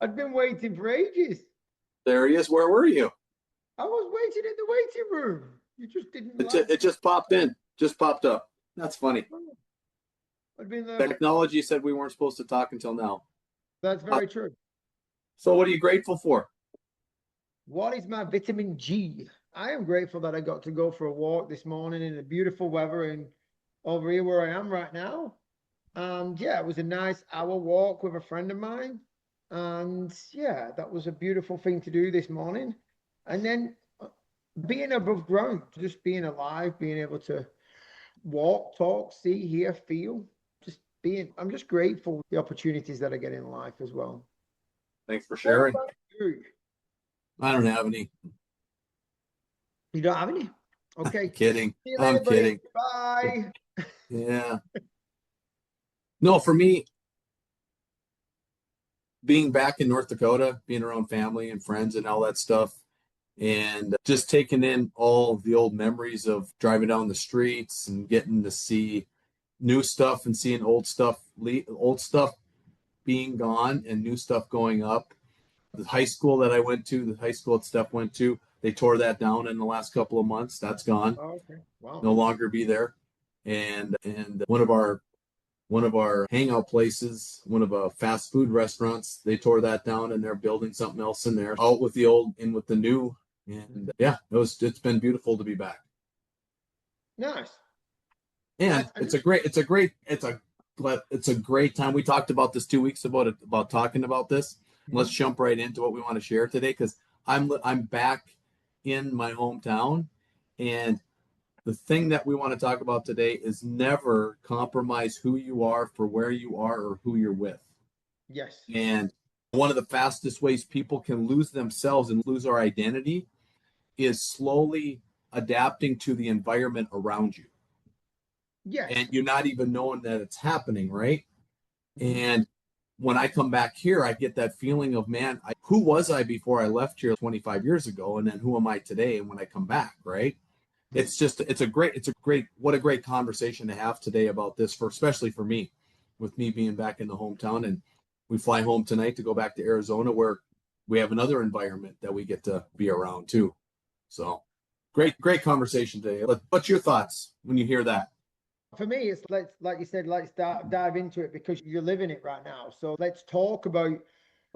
I'd been waiting for ages. There he is. Where were you? I was waiting in the waiting room. You just didn't like It me. just popped in, just popped up. That's funny. Oh, I'd been there. Technology said we weren't supposed to talk until now. That's Uh, very true. so, what are you grateful for? What is my vitamin G? I am grateful that I got to go for a walk this morning in the beautiful weather and over here where I am right now. And yeah, it was a nice hour walk with a friend of mine. And yeah, that was a beautiful thing to do this morning. And then being above ground, just being alive, being able to walk, talk, see, hear, feel, just being, I'm just grateful for the opportunities that I get in life as well. Thanks for What sharing. about you? I don't have any. You don't have any? Okay. Kidding. See you I'm later, buddy. kidding. Bye. Yeah. No, for me, being back in North Dakota, being around family and friends and all that stuff, and just taking in all the old memories of driving down the streets and getting to see new stuff and seeing old stuff being gone and new stuff going up. The high school that I went to, the high school that Steph went to, they tore that down in the last couple of months. That's gone. Oh, okay. Wow. No longer be there. And one of our hangout places, one of a fast food restaurants, they tore that down and they're building something else in there. Out with the old, in with the new. And yeah, it's been beautiful to be back. Nice. And Nice. it's a great time. We talked about this 2 weeks about talking about this. Let's Mhm. jump right into what we want to share today because I'm back in my hometown, and the thing that we want to talk about today is never compromise who you are for where you are or who you're with. Yes. And one of the fastest ways people can lose themselves and lose our identity is slowly adapting to the environment around you. And Yes. you're not even knowing that it's happening, right? Mhm. And when I come back here, I get that feeling of, man, who was I before I left here 25 years ago? And then who am I today? And when I come back, right? What a great conversation to have today about this especially for me, with me being back in the hometown. And we fly home tonight to go back to Arizona where we have another environment that we get to be around too. So great conversation today. What's your thoughts when you hear that? For me, it's like you said, let's dive into it because you're living it right now. So let's talk about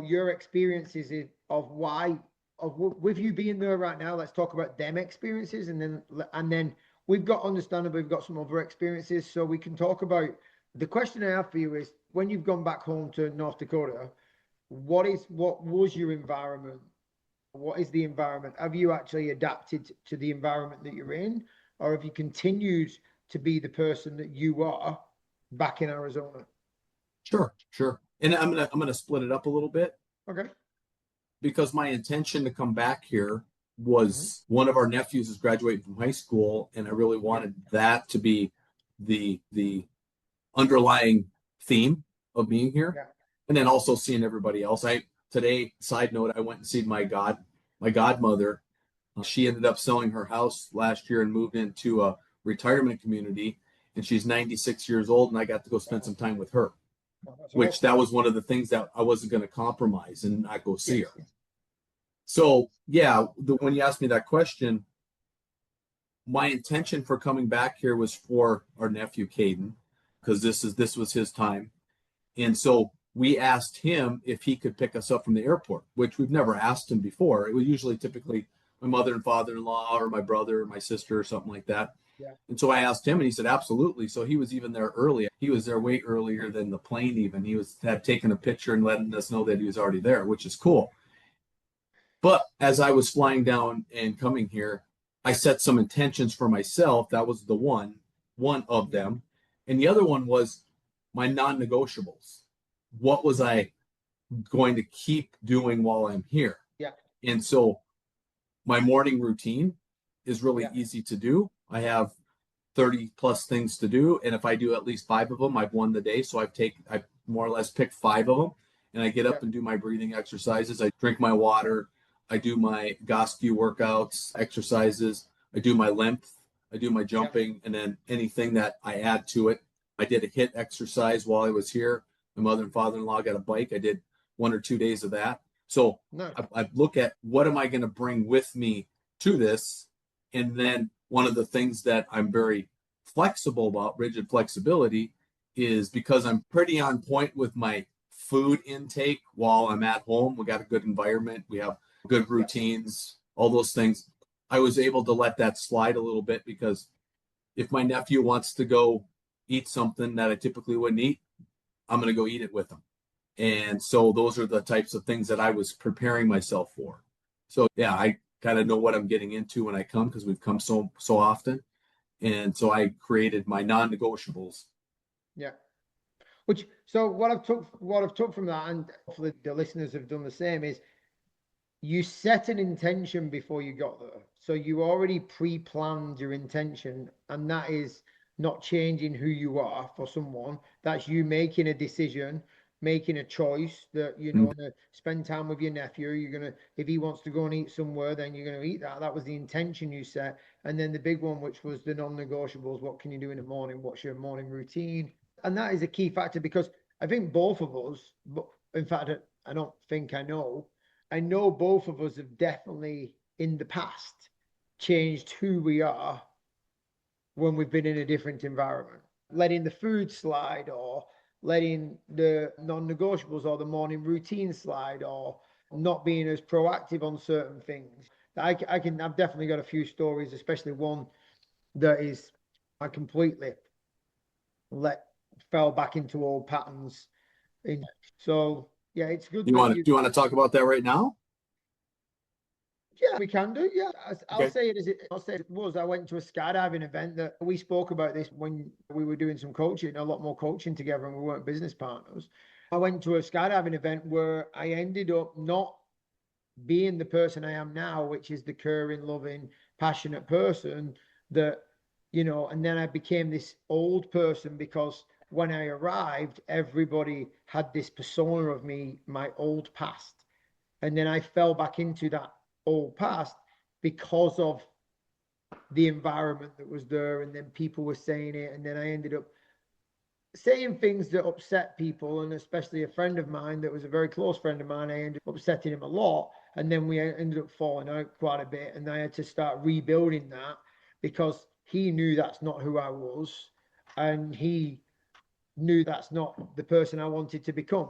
your experiences of why with you being there right now. Let's talk about them experiences, and then we've got understandably we've got some other experiences, so we can talk about. The question I have for you is, when you've gone back home to North Dakota, what was your environment? What is the environment? Have you actually adapted to the environment that you're in, or have you continued to be the person that you are back in Arizona? Sure. And I'm gonna split it up a little bit Okay. because my intention to come back here Hmm. was one of our nephews is graduating from high school, and I really Yeah. wanted that to be the underlying theme of being here, Yeah. and then also seeing everybody else. I today, side note, I went and see my godmother. She ended up selling her house last year and moved into a retirement community, and she's 96 years old, and I got to go spend Oh, some time with her, that's which awesome. that was one of the things that I wasn't going to compromise and not go see her. Yes. So yeah, when you asked me that question, my intention for coming back here was for our nephew Caden, because this was his time, and so we asked him if he could pick us up from the airport, which we've never asked him before. It was usually typically my mother and father-in-law or my brother or my sister or something like that. Yeah. And so I asked him, and he said absolutely. So he was even there early. He was there way earlier than the plane. Even had taken a picture and letting us know that he was already there, which is cool. But as I was flying down and coming here, I set some intentions for myself. That was the one of Mhm. them. And the other one was my non negotiables. What was I going to keep doing while I'm here? Yeah. And so my morning routine is really Yeah. easy to do. I have 30 plus things to do. And if I do at least five of them, I've won the day. So I more or less pick five of them, and I get Yeah. up and do my breathing exercises. I drink my water. I do my Goscue workouts, exercises. I do my length. I do my Yeah. jumping, and then anything that I add to it. I did a HIIT exercise while I was here. My mother and father-in-law got a bike. I did 1 or 2 days of that. So No. I look at what am I going to bring with me to this. And then one of the things that I'm very flexible about, rigid flexibility, is because I'm pretty on point with my food intake while I'm at home. We got a good environment. We have good routines, all those things. I was able to let that slide a little bit because if my nephew wants to go eat something that I typically wouldn't eat, I'm going to go eat it with him. And so those are the types of things that I was preparing myself for. So yeah, I kind of know what I'm getting into when I come because we've come so often. And so I created my non-negotiables. Yeah. So what I've took from that, and hopefully the listeners have done the same, is you set an intention before you got there. So you already pre-planned your intention, and that is not changing who you are for someone. That's you making a decision, making a choice that, you know, Mhm. gonna spend time with your nephew. You're gonna, if he wants to go and eat somewhere, then you're gonna eat that. That was the intention you set. And then the big one, which was the non-negotiables. What can you do in the morning? What's your morning routine? And that is a key factor because I think both of us, but in fact, I don't think I know both of us have definitely in the past changed who we are when we've been in a different environment, letting the food slide or letting the non-negotiables or the morning routine slide or not being as proactive on certain things. I've definitely got a few stories, especially one that is I completely let fell back into old patterns. In so yeah, it's good You that want to you. do you want to talk about that right now? Yeah, we can do. Yeah, I'll Okay. say it as I'll say it was. I went to a skydiving event that we spoke about this when we were doing some coaching, a lot more coaching together, and we weren't business partners. I went to a skydiving event where I ended up not being the person I am now, which is the caring, loving, passionate person that, you know, and then I became this old person because when I arrived, everybody had this persona of me, my old past. And then I fell back into that old past because of the environment that was there. And then people were saying it. And then I ended up saying things that upset people. And especially a friend of mine that was a very close friend of mine, I ended up upsetting him a lot. And then we ended up falling out quite a bit. And I had to start rebuilding that because he knew that's not who I was. And he knew that's not the person I wanted to become.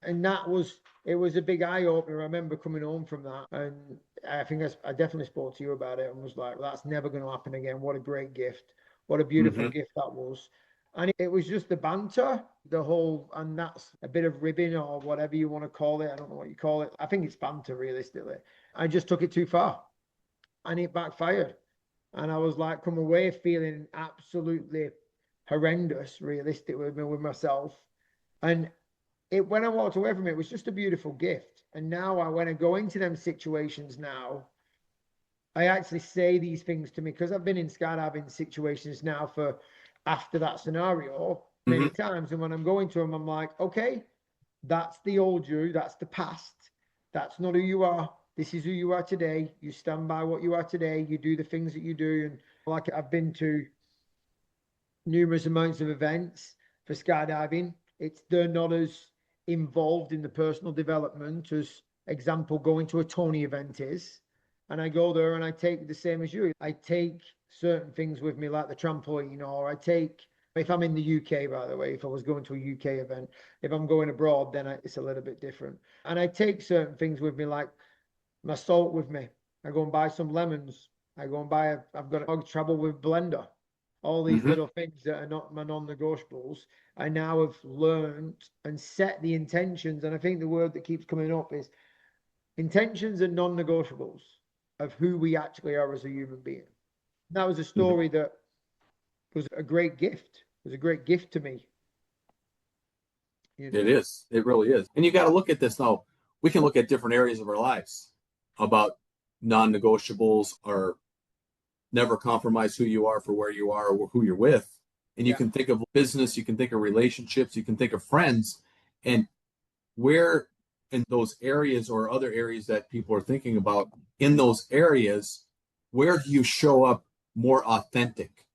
And that was it was a big eye opener. I remember coming home from that, and I think I definitely spoke to you about it and was like, well, "That's never going to happen again." What a great gift! What a beautiful Mm-hmm. gift that was. And it was just the banter, the whole, and that's a bit of ribbing or whatever you want to call it. I don't know what you call it. I think it's banter, realistically. I just took it too far, and it backfired. And I was like, come away feeling absolutely horrendous, realistic with myself. And when I walked away from it, it was just a beautiful gift. And now when I go into them situations now, I actually say these things to me because I've been in skydiving situations now for after that scenario Mm-hmm. many times. And when I'm going to them, I'm like, okay, that's the old you, that's the past. That's not who you are. This is who you are today. You stand by what you are today. You do the things that you do. And like I've been to numerous amounts of events for skydiving. They're not as involved in the personal development as example going to a Tony event is. And I go there and I take the same as you. I take certain things with me like the trampoline, or I take if I'm in the UK, by the way, if I was going to a UK event, if I'm going abroad, then it's a little bit different. And I take certain things with me like my salt with me. I go and buy some lemons. I've got a travel with blender. All these Mm-hmm. little things that are not my non-negotiables. I now have learned and set the intentions. And I think the word that keeps coming up is intentions and non-negotiables of who we actually are as a human being. That was a Mm-hmm. story that was a great gift. It was a great gift to me, you It know. is. It really is. And you got to look at this now. We can look at different areas of our lives about non-negotiables or never compromise who you are for where you are or who you're with. And you Yeah. can think of business, you can think of relationships, you can think of friends, and where in those areas or other areas that people are thinking about in those areas, where do you show up more authentic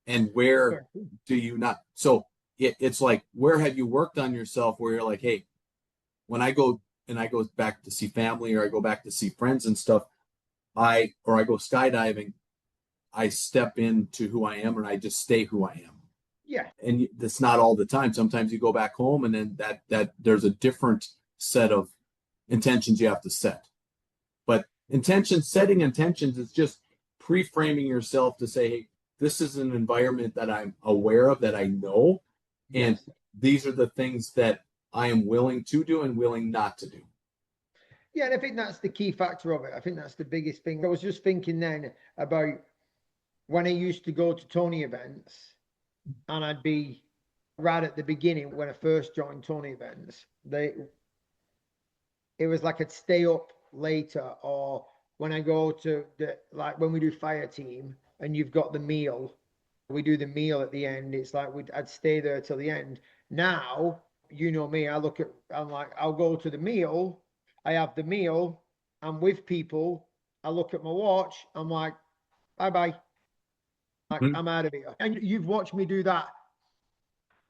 and where do you not? So it's like, where have you worked on yourself where you're like, hey, when I go back to see family or I go back to see friends and stuff, I go skydiving, I step into who I am and I just stay who I am. Yeah. And that's not all the time. Sometimes you go back home and then that there's a different set of intentions you have to set. But setting intentions is just pre-framing yourself to say, hey, this is an environment that I'm aware of, that I know, and Yes. these are the things that I am willing to do and willing not to do. Yeah, and I think that's the key factor of it. I think that's the biggest thing. I was just thinking then about when I used to go to Tony events, and I'd be right at the beginning when I first joined Tony events. It was like I'd stay up later, or when I go to like when we do fire team and you've got the meal, we do the meal at the end. It's like I'd stay there till the end. Now, you know me, I'm like, I'll go to the meal, I have the meal, I'm with people, I look at my watch, I'm like, bye bye, like Mm-hmm. I'm out of here. And you've watched me do that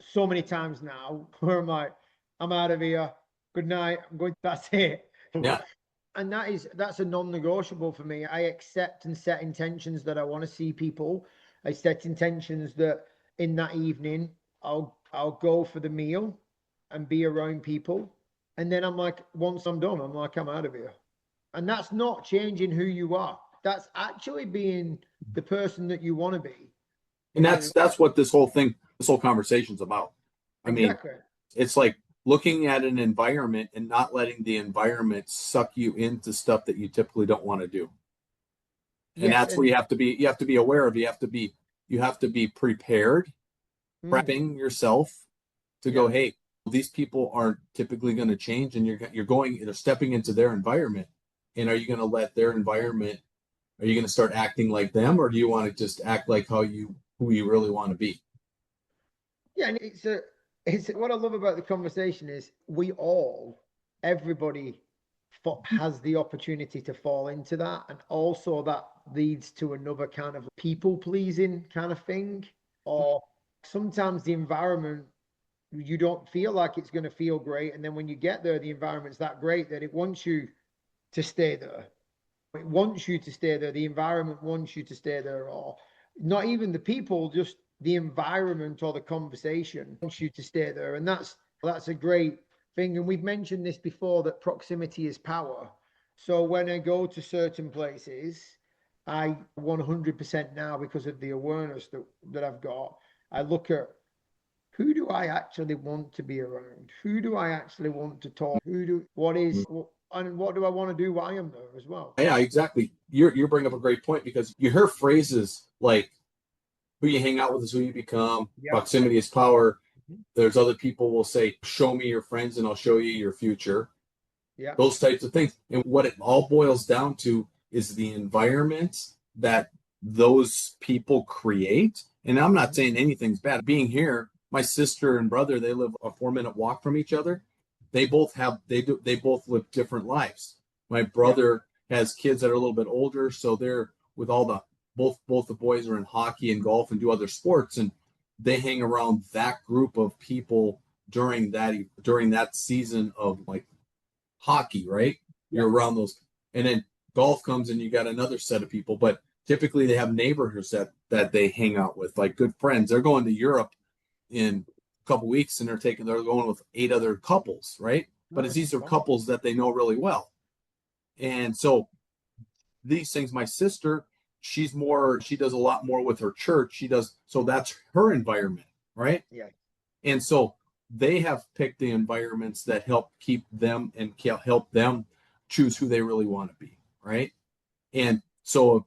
so many times now, where I'm like, I'm out of here. Good night. I'm going. That's it. Yeah. And that's a non-negotiable for me. I accept and set intentions that I want to see people. I set intentions that in that evening I'll go for the meal and be around people. And then I'm like, once I'm done, I'm like, I'm out of here. And that's not changing who you are. That's actually being the person that you want to be. And And that's what this whole conversation's about. I mean, exactly. it's like looking at an environment and not letting the environment suck you into stuff that you typically don't want to do. And Yes. that's where And you have to be aware of, you have to be prepared, mm, prepping yourself to yeah. go, hey, these people aren't typically going to change, and you're stepping into their environment. And are you going to let their environment, are you going to start acting like them, or do you want to just act like who you really want to be? Yeah, and it's what I love about the conversation is everybody has the opportunity to fall into that, and also that leads to another kind of people pleasing kind of thing, or sometimes the environment you don't feel like it's going to feel great, and then when you get there, the environment's that great that it wants you to stay there. It wants you to stay there. The environment wants you to stay there, or not even the people, just the environment or the conversation wants you to stay there. And that's a great thing. And we've mentioned this before, that proximity is power. So when I go to certain places, I 100% now, because of the awareness that I've got, I look at who do I actually want to be around? Who do I actually want to talk? And what do I want to do while I'm there as well? Yeah, exactly. You're bringing up a great point, because you hear phrases like who you hang out with is who you become. Yeah. Proximity is power. There's other people will say, show me your friends and I'll show you your future. Yeah. Those types of things. And what it all boils down to is the environment that those people create. And I'm not saying anything's bad. Being here, my sister and brother, they live a 4-minute walk from each other. They both live different lives. My Yeah. brother has kids that are a little bit older, so they're with all the both the boys are in hockey and golf and do other sports, and they hang around that group of people during that season of like hockey, right? Yeah. You're around those, and then golf comes and you got another set of people. But typically they have neighborhoods that they hang out with, like good friends. They're going to Europe in a couple weeks, and they're going with 8 other couples, right? But it's Nice. these are Wow. couples that they know really well, and so these things. My sister, she does a lot more with her church. So that's her environment, right? Yeah. And so they have picked the environments that help keep them and help them choose who they really want to be, right? And so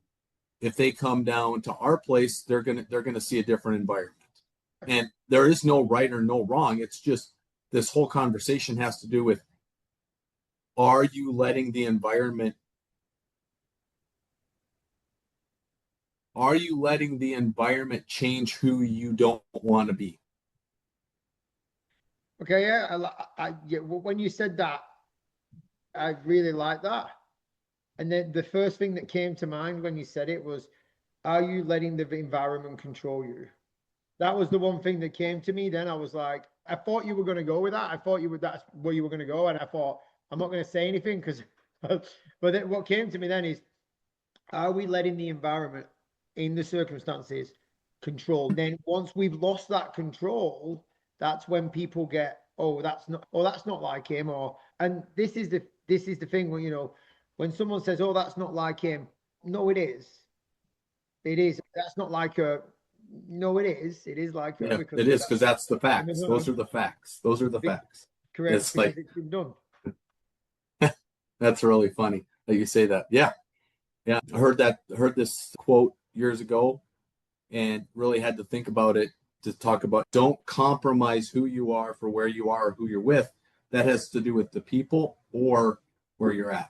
if they come down to our place, they're gonna see a different environment. And there is no right or no wrong. It's just this whole conversation has to do with, are you letting the environment change who you don't want to be? Okay. Yeah. Yeah. When you said that, I really like that. And then the first thing that came to mind when you said it was, are you letting the environment control you? That was the one thing that came to me. Then I was like, I thought you were going to go with that. I thought that's where you were going to go. And I thought, I'm not going to say anything because, but then what came to me then is, are we letting the environment in the circumstances control? Then once we've lost that control, that's when people get, oh, that's not like him. And this is the thing when, when someone says, oh, that's not like him. No, it is. It is. That's not like a, no, it is. It is like her Yeah, because it is, because that's the facts. Those are her. the facts. Those are the facts. Correct, It's because like, it's been done. that's really funny that you say that. Yeah. Yeah. I heard this quote years ago and really had to think about it, to talk about don't compromise who you are for where you are or who you're with. That has to do with the people or where you're at.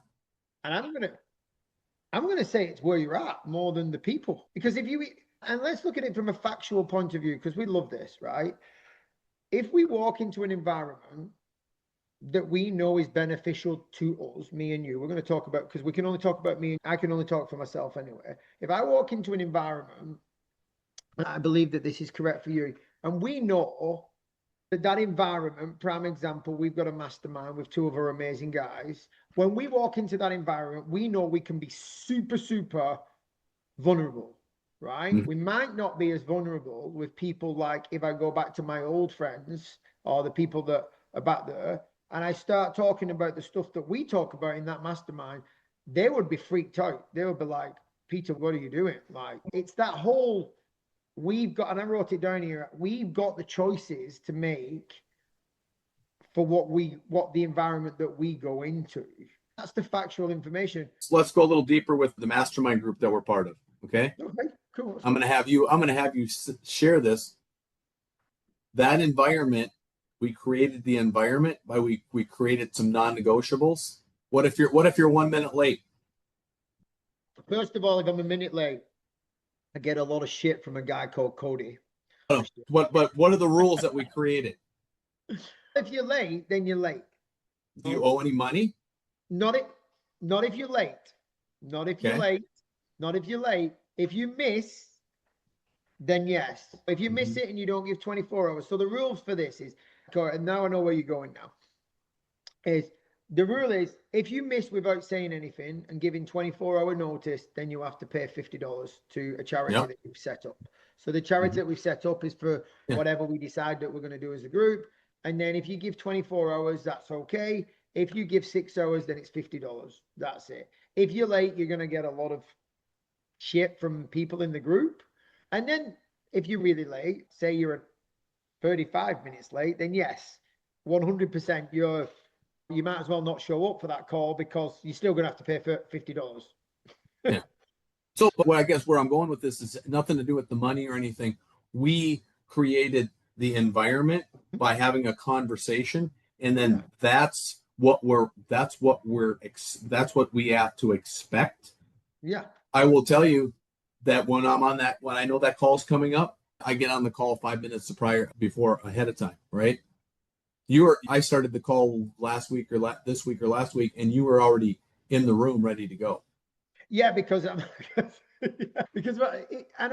And I'm gonna say it's where you're at more than the people. Because and let's look at it from a factual point of view, because we love this, right? If we walk into an environment that we know is beneficial to us, me and you, we're going to talk about, because we can only talk about me, and I can only talk for myself anyway. If I walk into an environment, and I believe that this is correct for you, and we know that environment, prime example, we've got a mastermind with two of our amazing guys. When we walk into that environment, we know we can be super, super vulnerable, right? Mm-hmm. We might not be as vulnerable with people like, if I go back to my old friends or the people that are back there, and I start talking about the stuff that we talk about in that mastermind, they would be freaked out. They would be like, Peter, what are you doing? Like, it's that whole, we've got, and I wrote it down here, we've got the choices to make for what the environment that we go into. That's the factual information. So let's go a little deeper with the mastermind group that we're part of. Okay. Okay, cool. I'm going to have you share this. That environment, we created the environment by we created some non-negotiables. What if you're 1 minute late? First of all, if I'm a minute late, I get a lot of shit from a guy called Cody. What are the rules that we created? If you're late, then you're late. Do you owe any money? Not if you're late. Not if you're late. Not if you're late. If you miss, then yes. If you miss it and you don't give 24 hours. So the rules for this is, and now I know where you're going now, is the rule is if you miss without saying anything and giving 24-hour notice, then you have to pay $50 to a charity that you've set up. So the charity that we've set up is for whatever we decide that we're going to do as a group. And then if you give 24 hours, that's okay. If you give 6 hours, then it's $50. That's it. If you're late, you're going to get a lot of shit from people in the group. And then if you're really late, say you're 35 minutes late, then yes, 100% you might as well not show up for that call because you're still going to have to pay for $50. Yeah. So what I guess where I'm going with this is nothing to do with the money or anything. We created the environment by having a conversation, and then that's what we have to expect. Yeah. I will tell you that when I know that call's coming up, I get on the call 5 minutes before ahead of time, right? I started the call last week or this week or last week, and you were already in the room ready to go. Yeah, because and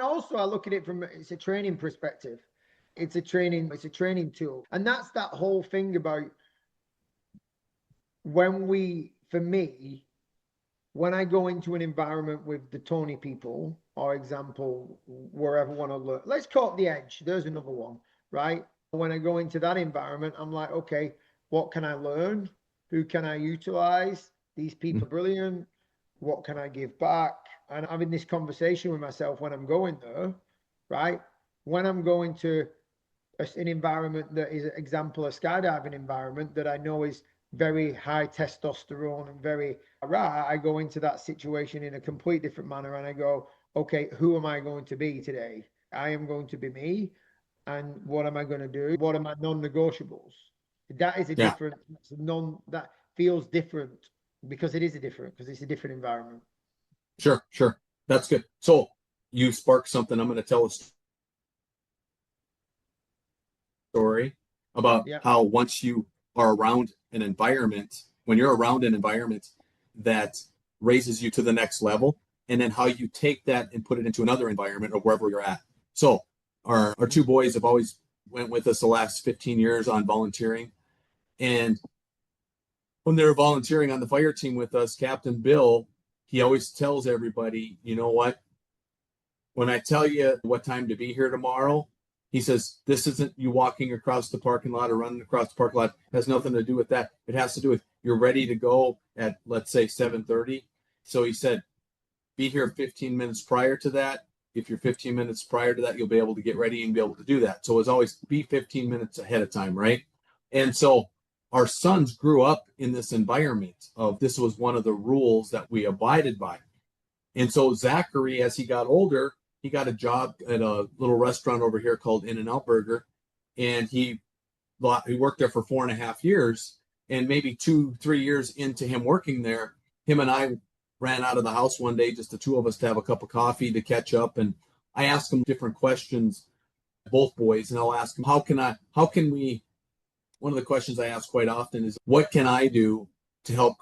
also I look at it from, it's a training perspective. It's a training tool. And that's that whole thing about for me, when I go into an environment with the Tony people, or example, wherever I want to learn, let's call it the Edge. There's another one, right? When I go into that environment, I'm like, okay, what can I learn? Who can I utilize? These people are brilliant. What can I give back? And having this conversation with myself when I'm going there, right? When I'm going to an environment that is, example, a skydiving environment that I know is very high testosterone and very raw, I go into that situation in a complete different manner and I go, okay, who am I going to be today? I am going to be me. And what am I going to do? What are my non-negotiables? That is a different, that feels different because it's a different environment. Sure. That's good. So you sparked something. I'm going to tell a story about how once you are around an environment, when you're around an environment that raises you to the next level, and then how you take that and put it into another environment or wherever you're at. So our two boys have always went with us the last 15 years on volunteering. And when they were volunteering on the fire team with us, Captain Bill, he always tells everybody, you know what? When I tell you what time to be here tomorrow, he says, this isn't you walking across the parking lot or running across the parking lot. It has nothing to do with that. It has to do with you're ready to go at, let's say, 7:30. So he said, be here 15 minutes prior to that. If you're 15 minutes prior to that, you'll be able to get ready and be able to do that. So it's always be 15 minutes ahead of time, right? And so our sons grew up in this environment of this was one of the rules that we abided by. And so Zachary, as he got older, he got a job at a little restaurant over here called In-N-Out Burger. And he worked there for 4.5 years. And maybe 2-3 years into him working there, him and I ran out of the house one day, just the two of us, to have a cup of coffee to catch up. And I asked him different questions, both boys, and I'll ask him, one of the questions I ask quite often is, what can I do to help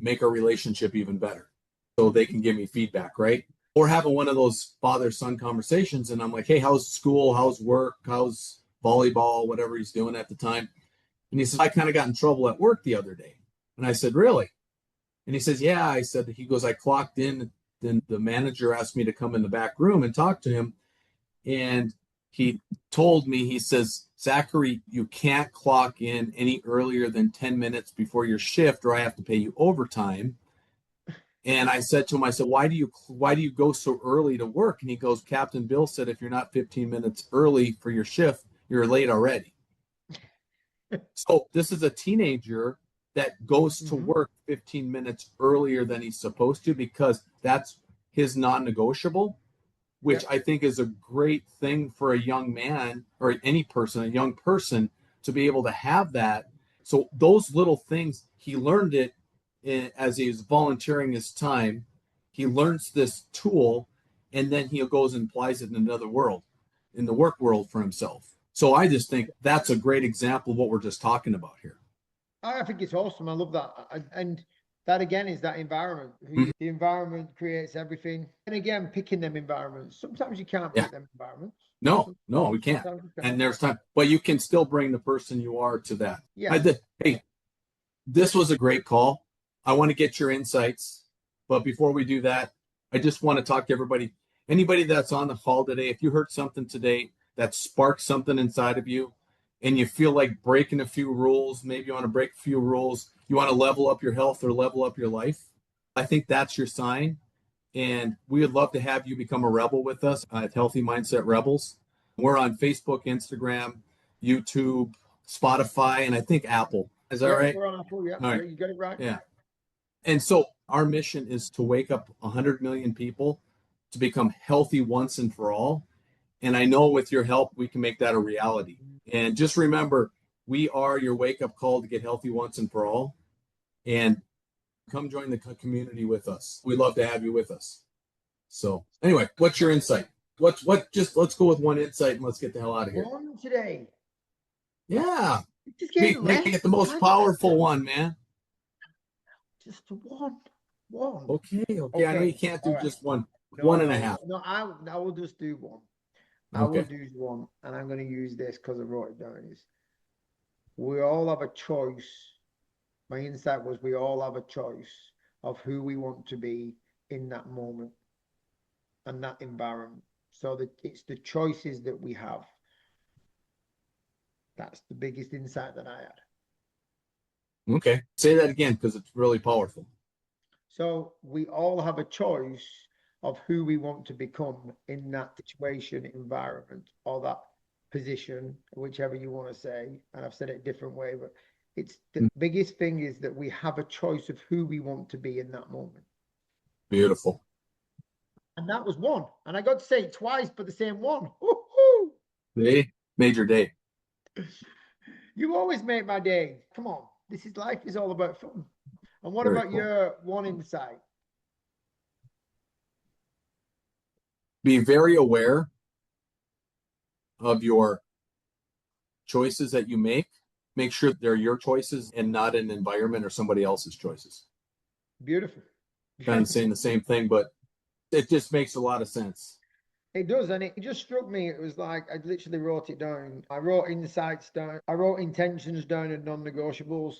make our relationship even better? So they can give me feedback, right? Or having one of those father-son conversations, and I'm like, hey, how's school? How's work? How's volleyball? Whatever he's doing at the time. And he says, I kind of got in trouble at work the other day. And I said, really? And he says, yeah. He goes, I clocked in, then the manager asked me to come in the back room and talk to him. And he told me, he says, Zachary, you can't clock in any earlier than 10 minutes before your shift or I have to pay you overtime. And I said to him, I said, why do you go so early to work? And he goes, Captain Bill said, if you're not 15 minutes early for your shift, you're late already. So this is a teenager that goes to work 15 minutes earlier than he's supposed to because that's his non-negotiable, which I think is a great thing for a young man or any person, a young person, to be able to have that. So those little things, he learned it as he was volunteering his time. He learns this tool, and then he goes and applies it in another world, in the work world for himself. So I just think that's a great example of what we're just talking about here. I think it's awesome. I love that. And that again is that environment. The environment creates everything. And again, picking them environments. Sometimes you can't pick them environments. No, we can't. And there's time, but you can still bring the person you are to that. Yeah. Hey, this was a great call. I want to get your insights. But before we do that, I just want to talk to everybody. Anybody that's on the call today, if you heard something today that sparked something inside of you and you feel like breaking a few rules, maybe you want to break a few rules, you want to level up your health or level up your life, I think that's your sign. And we would love to have you become a rebel with us at Healthy Mindset Rebels. We're on Facebook, Instagram, YouTube, Spotify, and I think Apple. Is that right? We're on Apple, yeah. All right. You got it right. Yeah. And so our mission is to wake up 100 million people to become healthy once and for all. And I know with your help, we can make that a reality. And just remember, we are your wake-up call to get healthy once and for all. And come join the community with us. We'd love to have you with us. So anyway, what's your insight? Let's go with one insight and let's get the hell out of here. One today. Yeah. Make it the most powerful one, man. Just one. Okay. I know you can't do just one. No, one and a half. No, I will just do one. Okay. I will do one, and I'm going to use this because I wrote it down. We all have a choice. My insight was we all have a choice of who we want to be in that moment and that environment. So that it's the choices that we have. That's the biggest insight that I had. Okay. Say that again because it's really powerful. So we all have a choice of who we want to become in that situation, environment, or that position, whichever you want to say. And I've said it a different way, but it's the biggest thing is that we have a choice of who we want to be in that moment. Beautiful. And that was one. And I got to say it twice, but the same one. Woo-hoo! See? Made your day. You always make my day. Come on. Life is all about fun. And what Very about cool. your one insight? Be very aware of your choices that you make. Make sure they're your choices and not an environment or somebody else's choices. Beautiful. Kind of saying the same thing, but it just makes a lot of sense. It does, and it just struck me. It was like I literally wrote it down. I wrote insights down. I wrote intentions down and non-negotiables,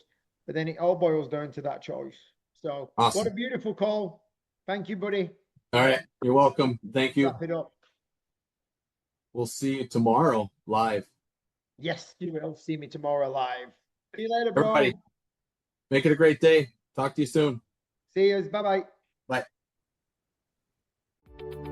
but then it all boils down to that choice. So, what a Awesome. beautiful call. Thank you, buddy. All right. You're welcome. Thank you. Wrap it up. We'll see you tomorrow live. Yes, you will see me tomorrow live. See you later, Everybody, bro. make it a great day. Talk to you soon. See you. Bye bye. Bye.